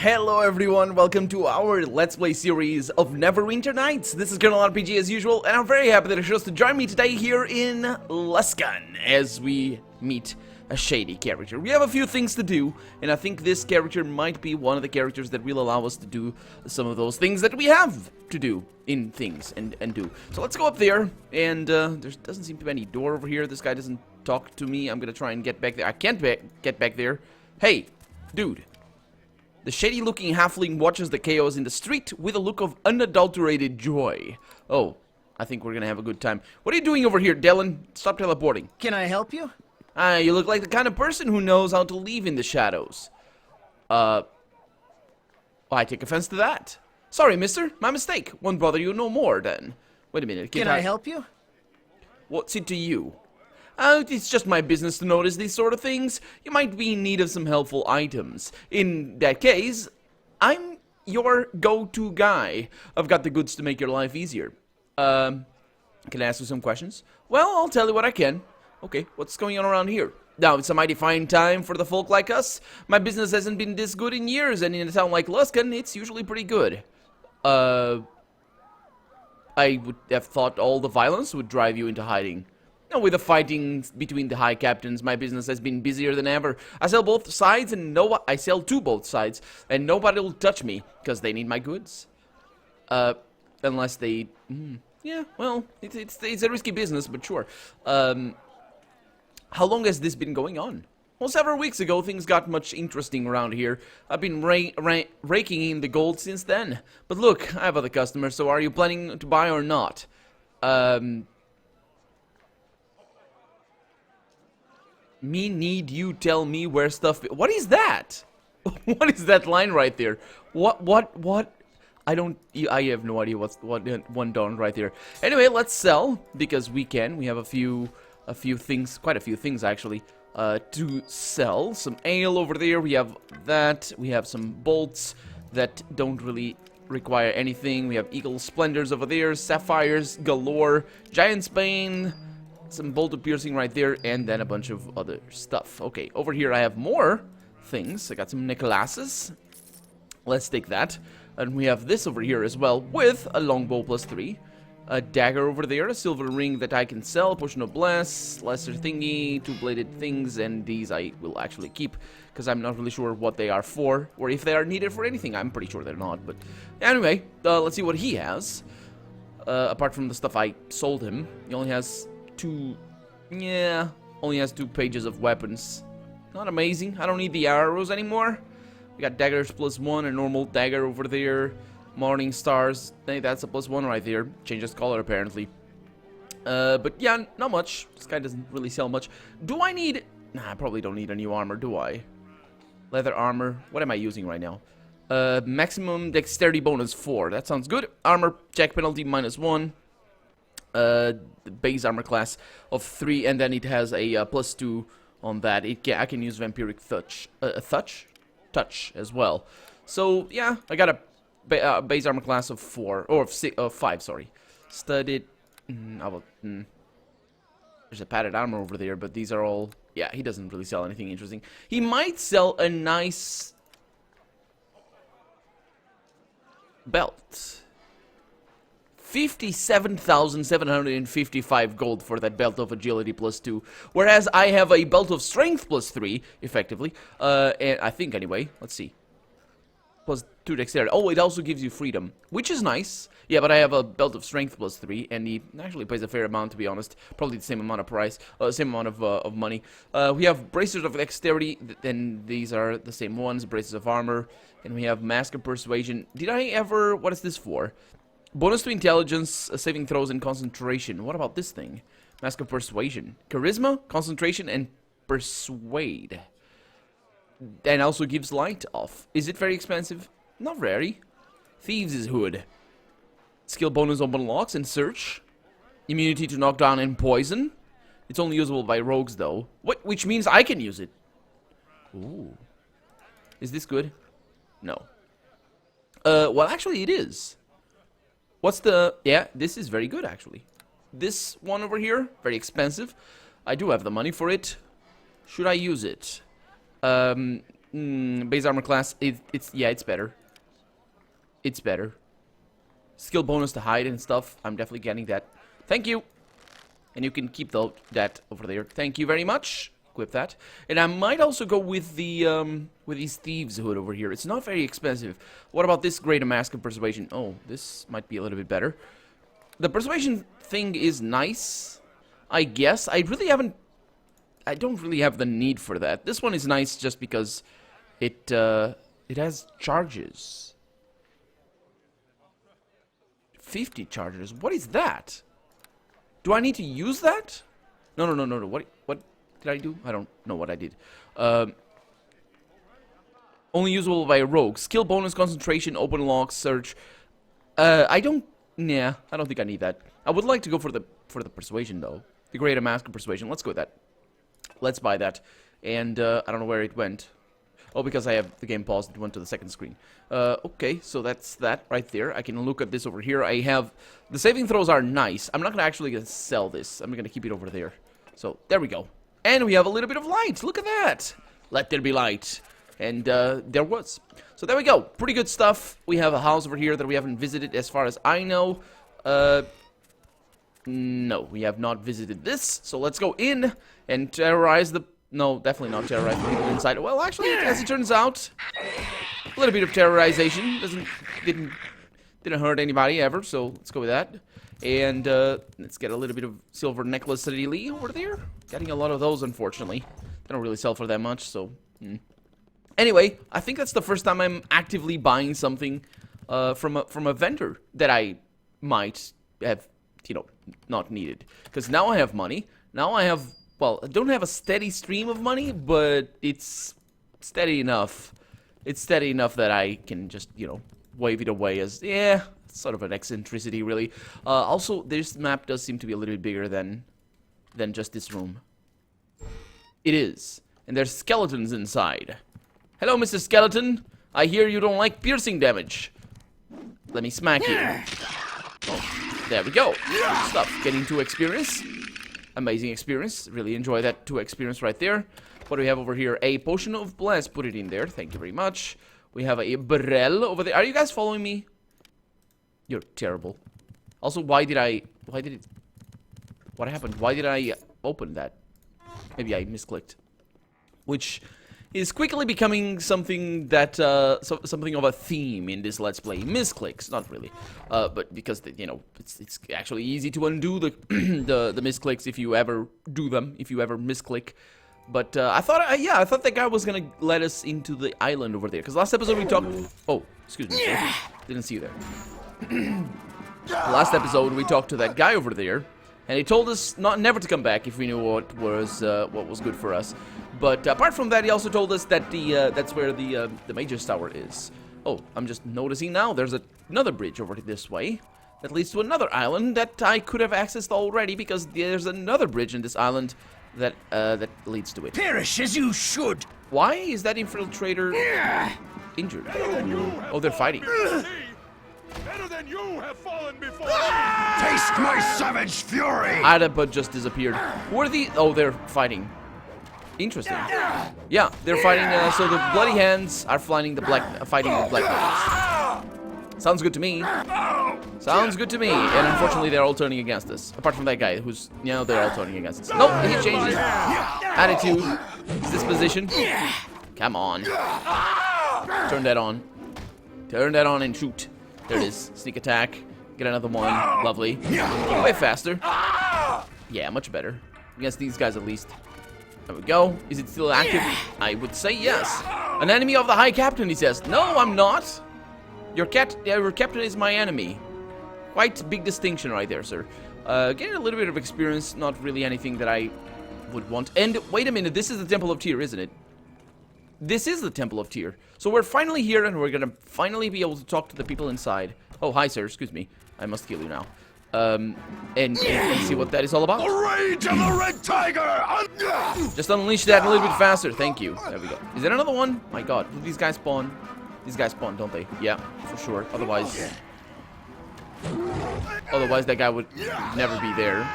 Hello everyone, welcome to our Let's Play series of Neverwinter Nights. This is Colonel RPG as usual, and I'm very happy that you chose to join me today here in Luskan as we meet a shady character. We have a few things to do, and I think this character might be one of the characters that will allow us to do some of those things that we have to do in things and do. So let's go up there, and there doesn't seem to be any door over here. This guy doesn't talk to me. I'm gonna try and get back there. I can't get back there. Hey, dude. The shady-looking halfling watches the chaos in the street with a look of unadulterated joy. Oh, I think we're gonna have a good time. What are you doing over here, Dylan? Stop teleporting. Can I help you? You look like the kind of person who knows how to leave in the shadows. I take offense to that. Sorry, mister. My mistake. Won't bother you no more, then. Wait a minute. Can I help you? What's it to you? It's just my business to notice these sort of things. You might be in need of some helpful items. In that case, I'm your go-to guy. I've got the goods to make your life easier. Can I ask you some questions? Well, I'll tell you what I can. Okay, what's going on around here? Now, it's a mighty fine time for the folk like us. My business hasn't been this good in years, and in a town like Luskan, it's usually pretty good. I would have thought all the violence would drive you into hiding. With the fighting between the high captains, my business has been busier than ever. I sell both sides, and I sell to both sides, and nobody will touch me because they need my goods. Unless they, yeah, well, it's a risky business, but sure. How long has this been going on? Well, several weeks ago, things got much interesting around here. I've been raking in the gold since then. But look, I have other customers, so are you planning to buy or not? Me need you tell me where stuff... What is that? What is that line right there? What? I have no idea what's one done right there. Anyway, let's sell, because we can. We have a few things, quite a few things actually, to sell. Some ale over there, we have that. We have some bolts that don't really require anything. We have eagle splendors over there, sapphires galore, giant's bane, some bolt piercing right there, and then a bunch of other stuff. Okay, over here I have more things. I got some necklaces. Let's take that. And we have this over here as well, with a longbow +3. A dagger over there, a silver ring that I can sell, potion of bless, lesser thingy, two-bladed things, and these I will actually keep, because I'm not really sure what they are for, or if they are needed for anything. I'm pretty sure they're not, but anyway, let's see what he has. Apart from the stuff I sold him, he only has only has 2 pages of weapons. Not amazing. I don't need the arrows anymore. We got daggers +1, a normal dagger over there. Morning stars. Hey, that's a +1 right there. Changes color apparently. But yeah, not much. This guy doesn't really sell much. Do I need... Nah, I probably don't need a new armor, do I? Leather armor. What am I using right now? Maximum dexterity bonus 4. That sounds good. Armor check penalty -1. The base armor class of 3, and then it has a +2 on that. I can use vampiric touch as well. So yeah, I got a base armor class of 4 or of 5. Sorry, studded. There's a padded armor over there, but these are all. Yeah, he doesn't really sell anything interesting. He might sell a nice belt. 57,755 gold for that belt of agility +2, whereas I have a belt of strength +3, effectively, and I think anyway, let's see, +2 dexterity. Oh, it also gives you freedom, which is nice. Yeah, but I have a belt of strength +3, and he actually pays a fair amount, to be honest, probably the same amount of price, same amount of money. We have bracers of dexterity, and these are the same ones, braces of armor, and we have mask of persuasion. Did I ever, what is this for? Bonus to intelligence, saving throws, and concentration. What about this thing? Mask of persuasion. Charisma, concentration, and persuade. And also gives light off. Is it very expensive? Not very. Thieves' hood. Skill bonus open locks and search. Immunity to knockdown and poison. It's only usable by rogues though. Which means I can use it. Ooh. Is this good? No. Well actually it is. What's the... Yeah, this is very good, actually. This one over here, very expensive. I do have the money for it. Should I use it? Base armor class, it's better. It's better. Skill bonus to hide and stuff, I'm definitely getting that. Thank you. And you can keep that over there. Thank you very much. Equip that. And I might also go with the, with these thieves hood over here. It's not very expensive. What about this greater mask of persuasion? Oh, this might be a little bit better. The persuasion thing is nice, I guess. I don't really have the need for that. This one is nice just because it has charges. 50 charges. What is that? Do I need to use that? No. What did I do? I don't know what I did. Only usable by a rogue. Skill bonus, concentration, open lock, search. I don't think I need that. I would like to go for the persuasion though. The greater mask of persuasion. Let's go with that. Let's buy that. And I don't know where it went. Oh, because I have the game paused, it went to the second screen. Okay, so that's that right there. I can look at this over here. I have... The saving throws are nice. I'm not going to actually sell this. I'm going to keep it over there. So, there we go. And we have a little bit of light. Look at that. Let there be light. And there was. So, there we go. Pretty good stuff. We have a house over here that we haven't visited as far as I know. No, we have not visited this. So, let's go in and terrorize the... No, definitely not terrorize the people inside. Well, actually, as it turns out, a little bit of terrorization didn't hurt anybody ever. So let's go with that, and let's get a little bit of silver necklace really over there. Getting a lot of those, unfortunately. They don't really sell for that much. So anyway, I think that's the first time I'm actively buying something from a vendor that I might have, not needed, because now I have money. Now I have. Well, I don't have a steady stream of money, but it's steady enough. It's steady enough that I can just, wave it away as, yeah, sort of an eccentricity, really. Also, this map does seem to be a little bit bigger than just this room. It is. And there's skeletons inside. Hello, Mr. Skeleton. I hear you don't like piercing damage. Let me smack you. Oh, there we go. Good stuff. Getting 2 experience. Amazing experience. Really enjoy that 2 experience right there. What do we have over here? A potion of blast. Put it in there. Thank you very much. We have a barrel over there. Are you guys following me? You're terrible. Also, what happened? Why did I open that? Maybe I misclicked. Which is quickly becoming something that, something of a theme in this Let's Play. Misclicks, not really. But because, it's actually easy to undo the, the misclicks if you ever do them, if you ever misclick. But, I thought that guy was gonna let us into the island over there. Because last episode we talked... Oh, excuse me. Sir. Didn't see you there. Last episode we talked to that guy over there. And he told us never to come back if we knew what was good for us. But apart from that, he also told us that that's where the Mage's Tower is. Oh, I'm just noticing now there's another bridge over this way that leads to another island that I could have accessed already, because there's another bridge in this island that leads to it. Perish as you should. Why is that infiltrator injured? Oh, they're fighting. Better than you have fallen before. Taste my savage fury. Adapa just disappeared. Who are the... Oh, they're fighting. Interesting. Yeah, they're fighting. So the bloody hands are fighting the black knights. Sounds good to me. Sounds good to me. And unfortunately, they're all turning against us. Apart from that guy, who's they're all turning against us. Nope, he changed his attitude, his disposition. Come on. Turn that on. Turn that on and shoot. There it is. Sneak attack. Get another one. Lovely. Way faster. Yeah, much better. Against these guys at least. There we go. Is it still active? I would say yes. An enemy of the High Captain, he says. No, I'm not. Your captain is my enemy. Quite big distinction right there, sir. Getting a little bit of experience. Not really anything that I would want. And wait a minute. This is the Temple of Tyr, isn't it? This is the Temple of Tyr. So we're finally here, and we're gonna finally be able to talk to the people inside. Oh, hi, sir. Excuse me. I must kill you now. And see what that is all about. The rage of the red tiger! Just unleash that a little bit faster. Thank you. There we go. Is there another one? My god. Do these guys spawn? These guys spawn, don't they? Yeah, for sure. Otherwise, that guy would never be there.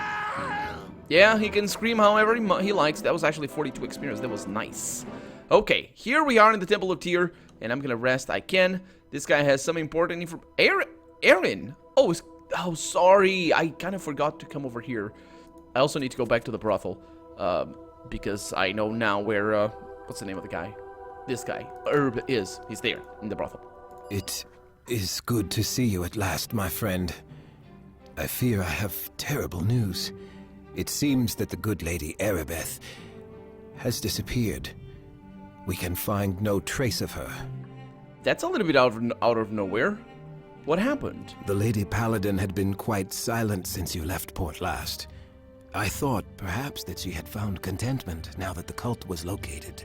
Yeah, he can scream however he likes. That was actually 42 experience. That was nice. Okay, here we are in the Temple of Tyr, and I'm gonna rest. I can. This guy has some important info. Aaron! Oh, sorry. I kind of forgot to come over here. I also need to go back to the brothel, because I know now where, what's the name of the guy? This guy. Herb is. He's there, in the brothel. It is good to see you at last, my friend. I fear I have terrible news. It seems that the good lady Erebeth has disappeared. We can find no trace of her. That's a little bit out of nowhere. What happened? The Lady Paladin had been quite silent since you left port last. I thought perhaps that she had found contentment now that the cult was located.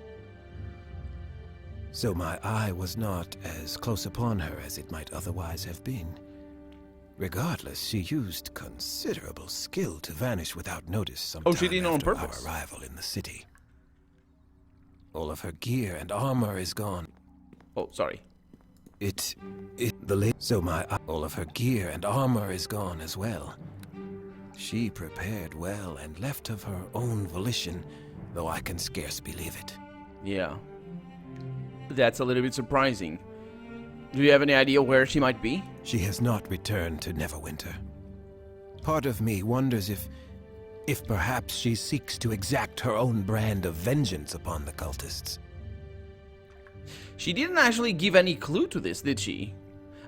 So my eye was not as close upon her as it might otherwise have been. Regardless, she used considerable skill to vanish without notice sometime she did it on after purpose? our arrival in the city. All of her gear and armor is gone. Oh, sorry. All of her gear and armor is gone as well. She prepared well and left of her own volition, though I can scarce believe it. Yeah. That's a little bit surprising. Do you have any idea where she might be? She has not returned to Neverwinter. Part of me wonders if perhaps she seeks to exact her own brand of vengeance upon the cultists. She didn't actually give any clue to this, did she?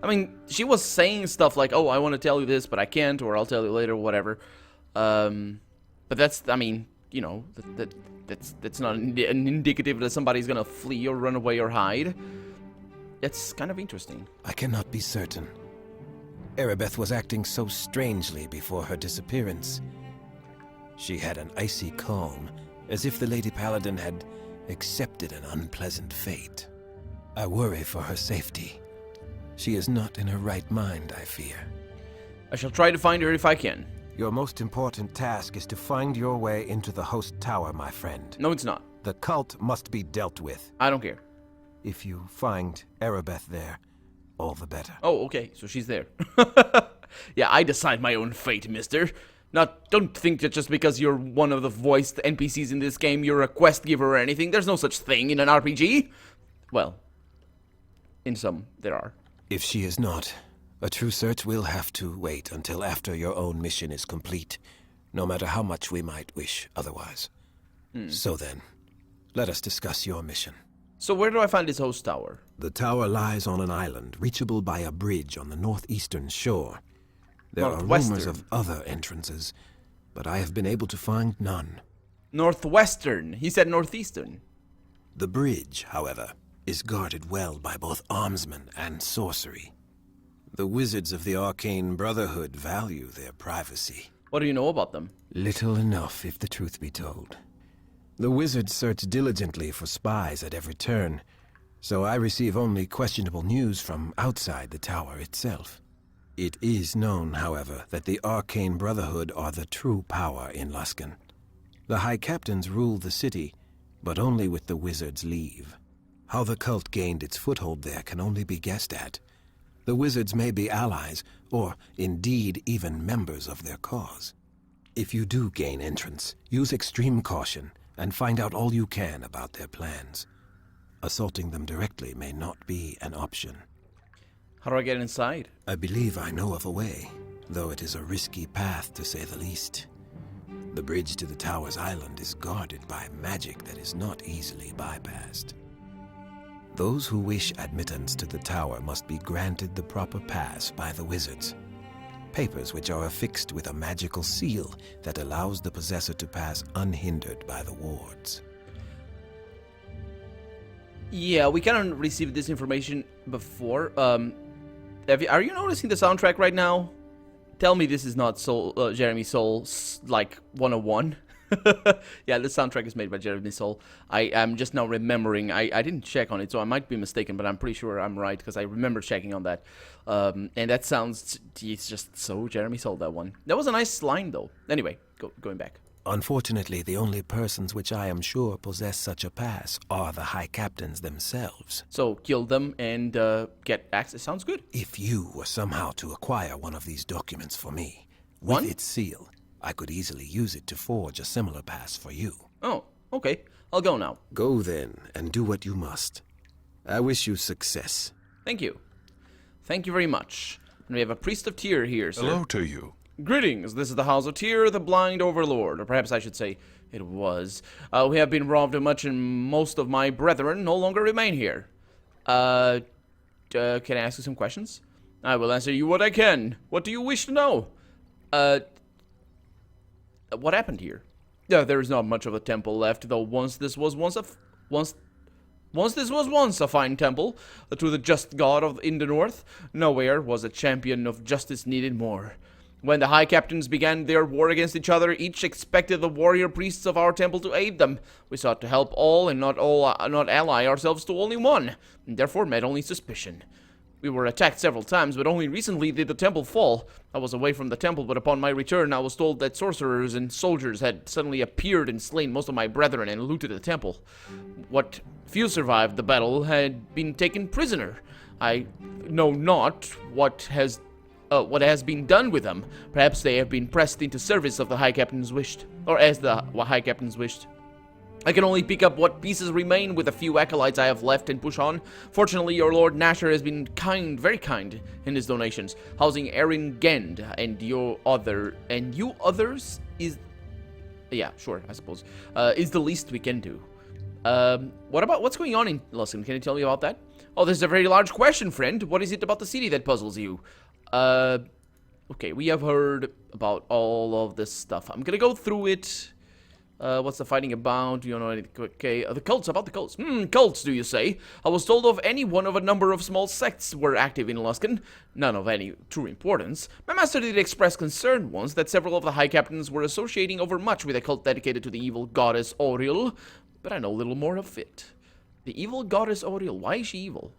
I mean, she was saying stuff like, oh, I want to tell you this, but I can't, or I'll tell you later, whatever. But that's, I mean, you know, that's not an indicative that somebody's gonna flee or run away or hide. It's kind of interesting. I cannot be certain. Erebeth was acting so strangely before her disappearance. She had an icy calm, as if the Lady Paladin had accepted an unpleasant fate. I worry for her safety. She is not in her right mind, I fear. I shall try to find her if I can. Your most important task is to find your way into the host tower, my friend. No, it's not. The cult must be dealt with. I don't care. If you find Erebeth there, all the better. Oh, okay, so she's there. Yeah, I decide my own fate, mister. Don't think that just because you're one of the voiced NPCs in this game, you're a quest giver or anything. There's no such thing in an RPG. Well, in some, there are. If she is not, a true search will have to wait until after your own mission is complete, no matter how much we might wish otherwise. So then, let us discuss your mission. So where do I find this host tower? The tower lies on an island, reachable by a bridge on the northeastern shore. There are rumors of other entrances, but I have been able to find none. Northwestern. He said northeastern. The bridge, however, is guarded well by both armsmen and sorcery. The wizards of the Arcane Brotherhood value their privacy. What do you know about them? Little enough, if the truth be told. The wizards search diligently for spies at every turn, so I receive only questionable news from outside the tower itself. It is known, however, that the Arcane Brotherhood are the true power in Luskan. The High Captains rule the city, but only with the wizards' leave. How the cult gained its foothold there can only be guessed at. The wizards may be allies, or indeed even members of their cause. If you do gain entrance, use extreme caution and find out all you can about their plans. Assaulting them directly may not be an option. How do I get inside? I believe I know of a way, though it is a risky path to say the least. The bridge to the tower's island is guarded by magic that is not easily bypassed. Those who wish admittance to the tower must be granted the proper pass by the wizards. Papers which are affixed with a magical seal that allows the possessor to pass unhindered by the wards. Yeah, we kind of received this information before. Are you noticing the soundtrack right now? Tell me this is not Jeremy Soule, like 101. Yeah, the soundtrack is made by Jeremy Soule. I am just now remembering. I didn't check on it, so I might be mistaken, but I'm pretty sure I'm right because I remember checking on that. And that sounds, it's just so Jeremy Soule, that one. That was a nice line, though. Anyway, going back. Unfortunately, the only persons which I am sure possess such a pass are the High Captains themselves. So kill them and get access. Sounds good. If you were somehow to acquire one of these documents for me, with its seal, I could easily use it to forge a similar pass for you. Oh, okay. I'll go now. Go then, and do what you must. I wish you success. Thank you. Thank you very much. And we have a priest of Tyr here, sir. Hello to you. Greetings, this is the House of Tyr, the Blind Overlord, or perhaps I should say it was. We have been robbed of much, and most of my brethren no longer remain here. Can I ask you some questions? I will answer you what I can. What do you wish to know? What happened here? There is not much of a temple left, though once this was once a fine temple to the just god in the north. Nowhere was a champion of justice needed more. When the high captains began their war against each other, each expected the warrior priests of our temple to aid them. We sought to help all and not ally ourselves to only one, and therefore met only suspicion. We were attacked several times, but only recently did the temple fall. I was away from the temple, but upon my return I was told that sorcerers and soldiers had suddenly appeared and slain most of my brethren and looted the temple. What few survived the battle had been taken prisoner. I know not what has been done with them. Perhaps they have been pressed into service of the High Captains wished, or as the High Captains wished. I can only pick up what pieces remain with the few acolytes I have left and push on. Fortunately, your Lord Nasher has been kind, very kind, in his donations, housing Erin Gend and you others is... Yeah, sure, I suppose. Is the least we can do. What's going on in Luskan? Can you tell me about that? Oh, this is a very large question, friend. What is it about the city that puzzles you? Okay, we have heard about all of this stuff. I'm gonna go through it. What's the fighting about? You know anything? Okay, the cults, about the cults. Cults, do you say? I was told of any one of a number of small sects were active in Luskan. None of any true importance. My master did express concern once that several of the high captains were associating overmuch with a cult dedicated to the evil goddess Oriel, but I know little more of it. The evil goddess Oriel, why is she evil?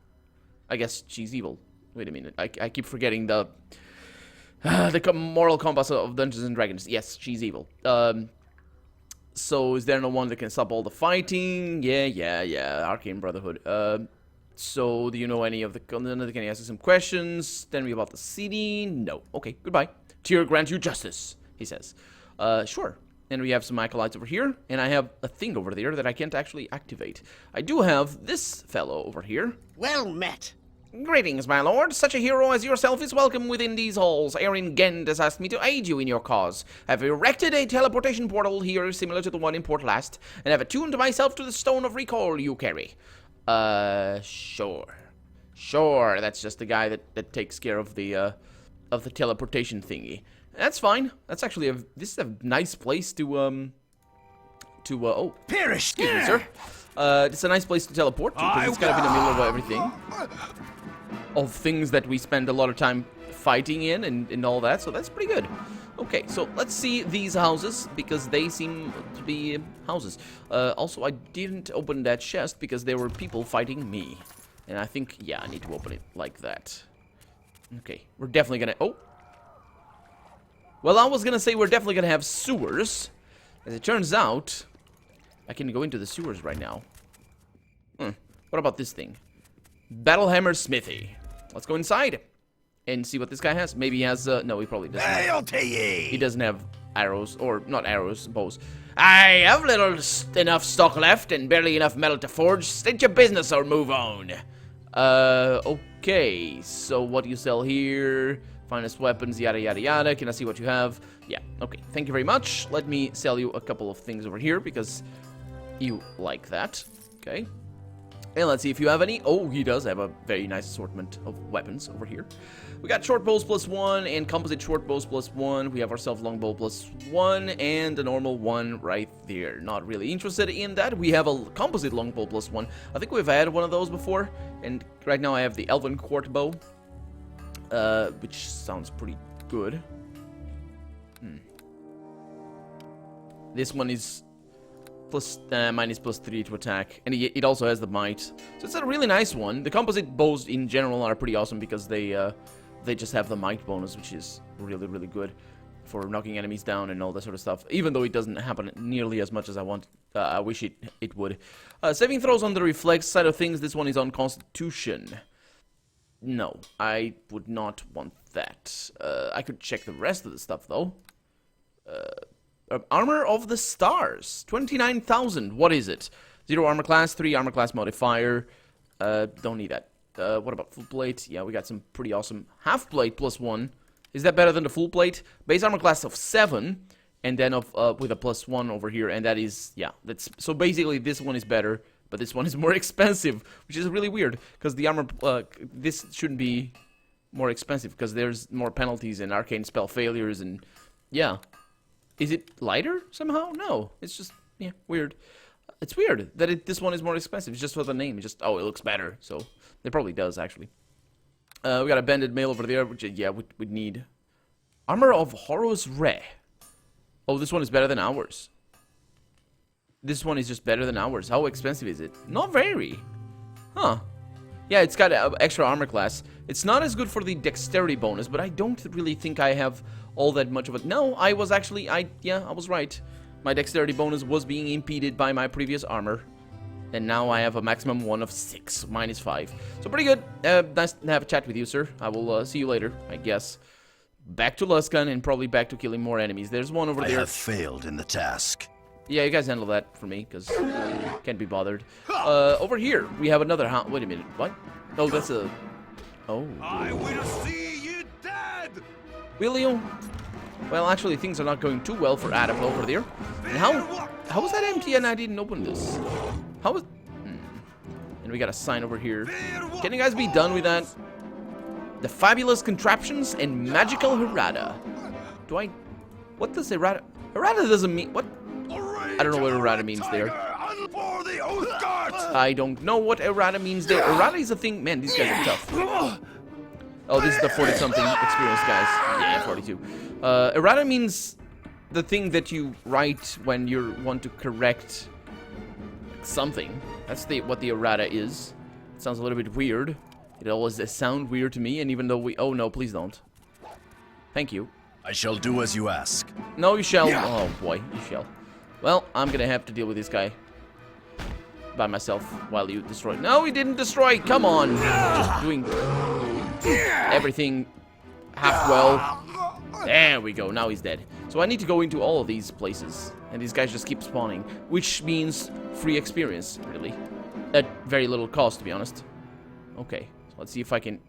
I guess she's evil. Wait a minute, I keep forgetting the moral compass of Dungeons and Dragons. Yes, she's evil. So is there no one that can stop all the fighting? Yeah, Arcane Brotherhood. So do you know any of the... Can I ask you some questions? Tell me about the city? No. Okay, goodbye. Tyr grant you justice, he says. Sure. And we have some acolytes over here, and I have a thing over there that I can't actually activate. I do have this fellow over here. Well met. Greetings, my lord. Such a hero as yourself is welcome within these halls. Erin Gend has asked me to aid you in your cause. I've erected a teleportation portal here similar to the one in Port Last, and have attuned myself to the stone of recall you carry. Sure. Sure, that's just the guy that takes care of the teleportation thingy. That's fine. That's actually this is a nice place to oh. Perish, Excuse me, sir. It's a nice place to teleport to, because it's kind of in the middle of everything. Of things that we spend a lot of time fighting in and all that, so that's pretty good. Okay, so let's see these houses, because they seem to be houses. Also, I didn't open that chest because there were people fighting me. And I think, yeah, I need to open it like that. Okay, we're definitely gonna... Oh! Well, I was gonna say we're definitely gonna have sewers. As it turns out, I can go into the sewers right now. What about this thing? Battlehammer Smithy. Let's go inside and see what this guy has. Maybe he has, no, he probably doesn't. Hail to ye! He doesn't have arrows, or not arrows, bows. I have enough stock left and barely enough metal to forge. State your business or move on. Okay, so what do you sell here? Finest weapons, yada yada yada. Can I see what you have? Yeah, okay, thank you very much. Let me sell you a couple of things over here because you like that. Okay. And let's see if you have any. Oh, he does have a very nice assortment of weapons over here. We got short bows +1 and composite short bows +1. We have ourselves longbow +1 and a normal one right there. Not really interested in that. We have a composite longbow +1. I think we've had one of those before. And right now I have the Elven Court bow, which sounds pretty good. This one is mine is +3 to attack, and it also has the might, so it's a really nice one. The composite bows in general are pretty awesome because they just have the might bonus, which is really, really good for knocking enemies down and all that sort of stuff. Even though it doesn't happen nearly as much as I wish it would. Saving throws on the reflex side of things. This one is on Constitution. No, I would not want that. I could check the rest of the stuff though. Armor of the Stars. 29,000. What is it? 0 armor class, 3 armor class modifier. Don't need that. What about full plate? Yeah, we got some pretty awesome half plate +1. Is that better than the full plate? Base armor class of 7, and then with a +1 over here, and that is, yeah, that's, so basically this one is better, but this one is more expensive, which is really weird, because the armor, this shouldn't be more expensive, because there's more penalties and arcane spell failures, and, yeah. Is it lighter somehow? No, it's just, yeah, weird. It's weird that this one is more expensive, just for the name, it's just, oh, it looks better, so, it probably does, actually. We got a banded mail over there, which, yeah, we'd need. Armor of Horus Re. Oh, this one is better than ours. This one is just better than ours. How expensive is it? Not very. Huh. Yeah, it's got extra armor class. It's not as good for the dexterity bonus, but I don't really think I have all that much of it. No, I was actually, yeah, I was right. My dexterity bonus was being impeded by my previous armor. And now I have a maximum one of 6, -5. So pretty good. Nice to have a chat with you, sir. I will see you later, I guess. Back to Luskan and probably back to killing more enemies. There's one over there. I have failed in the task. Yeah, you guys handle that for me, because can't be bothered. Over here, we have another wait a minute, what? Oh, that's a... Oh. I will see you dead! Will you? Well, actually, things are not going too well for Adap over there. And how was that empty and I didn't open this? How was... And we got a sign over here. Can you guys be done with that? The fabulous contraptions and magical errata. Do I... What does errata... Errata doesn't mean... What? I don't know what errata means there. I don't know what errata means there. Errata is a thing... Man, these guys are tough. Oh, this is the 40-something experience, guys. Yeah, 42. Errata means the thing that you write when you want to correct something. That's what the errata is. It sounds a little bit weird. It always sounds weird to me, and even though we... Oh, no, please don't. Thank you. I shall do as you ask. No, you shall. Oh, boy, you shall. Well, I'm gonna have to deal with this guy by myself while you destroy... No, he didn't destroy! Come on! Just doing everything half well. There we go, now he's dead. So I need to go into all of these places, and these guys just keep spawning, which means free experience, really. At very little cost, to be honest. Okay, so let's see if I can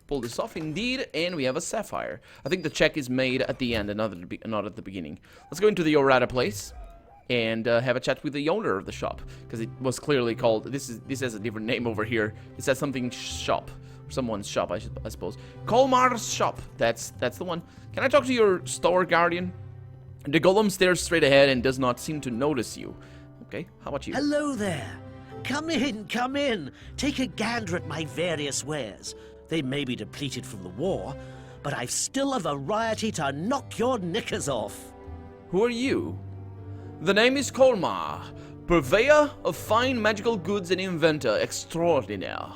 pull this off. Indeed, and we have a sapphire. I think the check is made at the end and not at the beginning. Let's go into the Orata place and have a chat with the owner of the shop, because it was clearly called... This has a different name over here. It says something shop. Someone's shop, I suppose. Colmar's shop. That's the one. Can I talk to your store guardian? The golem stares straight ahead and does not seem to notice you. Okay, how about you? Hello there. Come in, come in. Take a gander at my various wares. They may be depleted from the war, but I've still a variety to knock your knickers off. Who are you? The name is Colmar, purveyor of fine magical goods and inventor extraordinaire.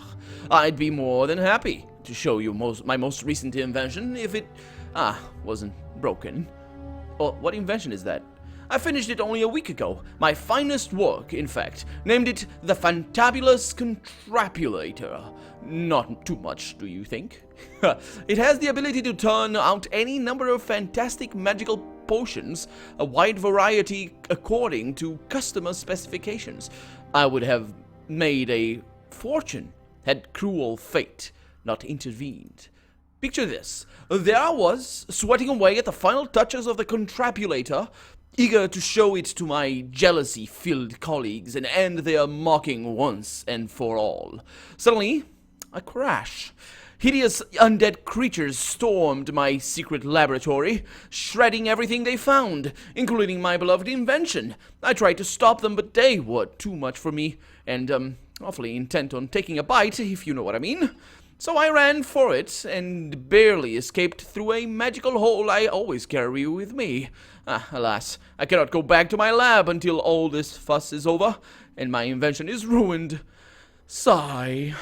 I'd be more than happy to show you my most recent invention if it, wasn't broken. Oh, what invention is that? I finished it only a week ago. My finest work, in fact. Named it the Fantabulous Contrapulator. Not too much, do you think? It has the ability to turn out any number of fantastic magical potions, a wide variety according to customer specifications. I would have made a fortune had cruel fate not intervened. Picture this. There I was, sweating away at the final touches of the Contrapulator, eager to show it to my jealousy-filled colleagues and end their mocking once and for all. Suddenly, a crash. Hideous undead creatures stormed my secret laboratory, shredding everything they found, including my beloved invention. I tried to stop them, but they were too much for me, and, awfully intent on taking a bite, if you know what I mean. So I ran for it, and barely escaped through a magical hole I always carry with me. Alas, I cannot go back to my lab until all this fuss is over, and my invention is ruined. Sigh.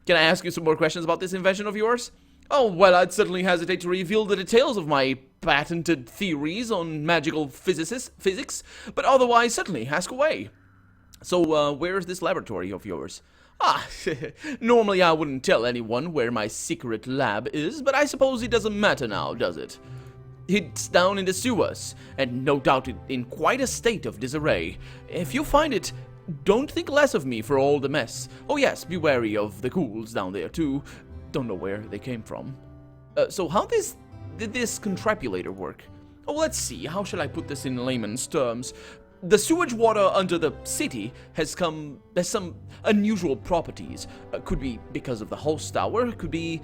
Can I ask you some more questions about this invention of yours? Oh, well, I'd certainly hesitate to reveal the details of my patented theories on magical physics, but otherwise, certainly, ask away. So, where is this laboratory of yours? Normally I wouldn't tell anyone where my secret lab is, but I suppose it doesn't matter now, does it? It's down in the sewers, and no doubt in quite a state of disarray. If you find it, don't think less of me for all the mess. Oh yes, be wary of the ghouls down there too. Don't know where they came from. So how did this contrapulator work? Oh, let's see, how shall I put this in layman's terms? The sewage water under the city has some unusual properties. Could be because of the host tower, could be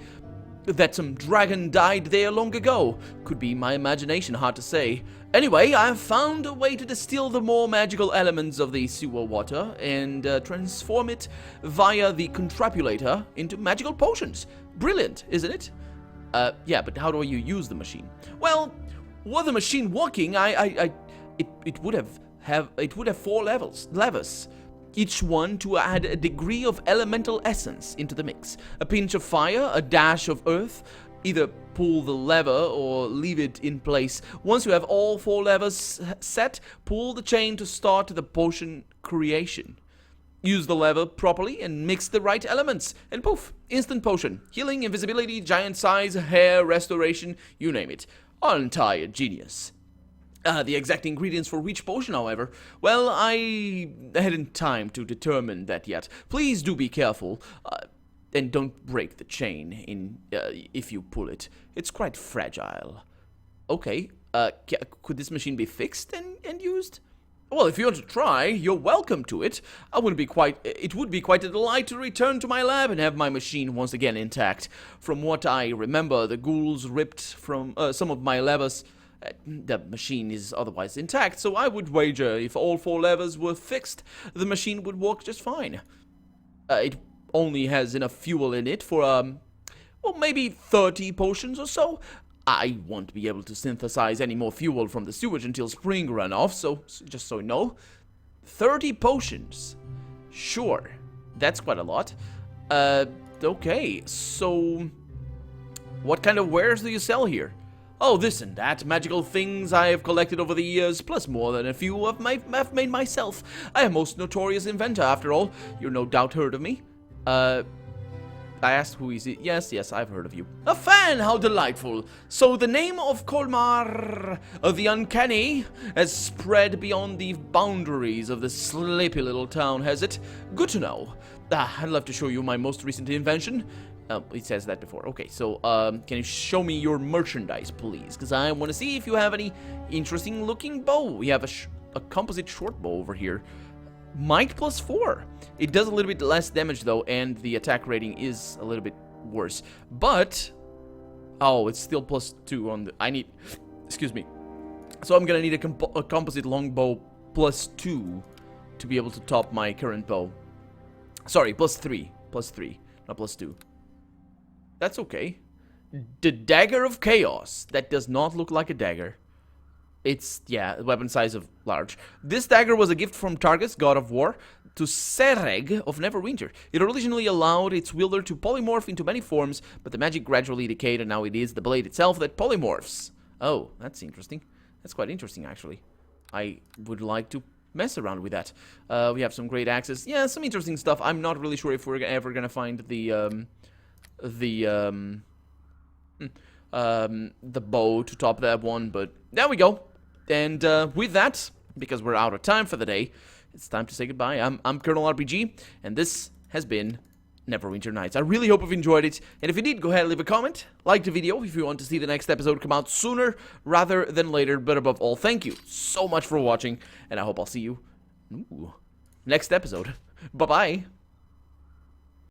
that some dragon died there long ago. Could be my imagination, hard to say. Anyway, I've found a way to distill the more magical elements of the sewer water and transform it via the contrapulator into magical potions. Brilliant, isn't it? Yeah, but how do you use the machine? Well, were the machine working, it would have 4 levers. Each one to add a degree of elemental essence into the mix. A pinch of fire, a dash of earth. Either pull the lever or leave it in place. Once you have all 4 levers set, pull the chain to start the potion creation. Use the lever properly and mix the right elements, and poof, instant potion. Healing, invisibility, giant size, hair, restoration, you name it. Entire genius. The exact ingredients for which potion, however, well, I hadn't time to determine that yet. Please do be careful, and don't break the chain if you pull it. It's quite fragile. Okay, could this machine be fixed and used? Well, if you want to try, you're welcome to it. It would be quite a delight to return to my lab and have my machine once again intact. From what I remember, the ghouls ripped from some of my levers. The machine is otherwise intact, so I would wager if all 4 levers were fixed, the machine would work just fine. It only has enough fuel in it for, well, maybe 30 potions or so. I won't be able to synthesize any more fuel from the sewage until spring runoff, so just so you know. 30 potions. Sure, that's quite a lot. Okay, so what kind of wares do you sell here? Oh, this and that, magical things I have collected over the years, plus more than a few I've made myself. I am a most notorious inventor, after all. You're no doubt heard of me. I asked who is it. Yes, I've heard of you. A fan, how delightful. So the name of Colmar, the Uncanny, has spread beyond the boundaries of this sleepy little town, has it? Good to know. I'd love to show you my most recent invention. It says that before. Okay, so, can you show me your merchandise, please? Because I want to see if you have any interesting looking bow. We have a composite short bow over here. Might +4. It does a little bit less damage, though, and the attack rating is a little bit worse. But, oh, it's still +2 on the, excuse me. So I'm gonna need a composite longbow +2 to be able to top my current bow. Sorry, +3, not +2. That's okay. The Dagger of Chaos. That does not look like a dagger. It's, yeah, weapon size of large. This dagger was a gift from Targus, god of war, to Sereg of Neverwinter. It originally allowed its wielder to polymorph into many forms, but the magic gradually decayed, and now it is the blade itself that polymorphs. Oh, that's interesting. That's quite interesting, actually. I would like to mess around with that. We have some great axes. Yeah, some interesting stuff. I'm not really sure if we're ever gonna find the bow to top that one, but there we go. And with that, because we're out of time for the day, it's time to say goodbye. I'm Colonel RPG, and this has been Neverwinter Nights. I really hope you've enjoyed it, and if you did, go ahead and leave a comment, like the video if you want to see the next episode come out sooner rather than later, but above all, thank you so much for watching, and I hope I'll see you next episode. Bye-bye.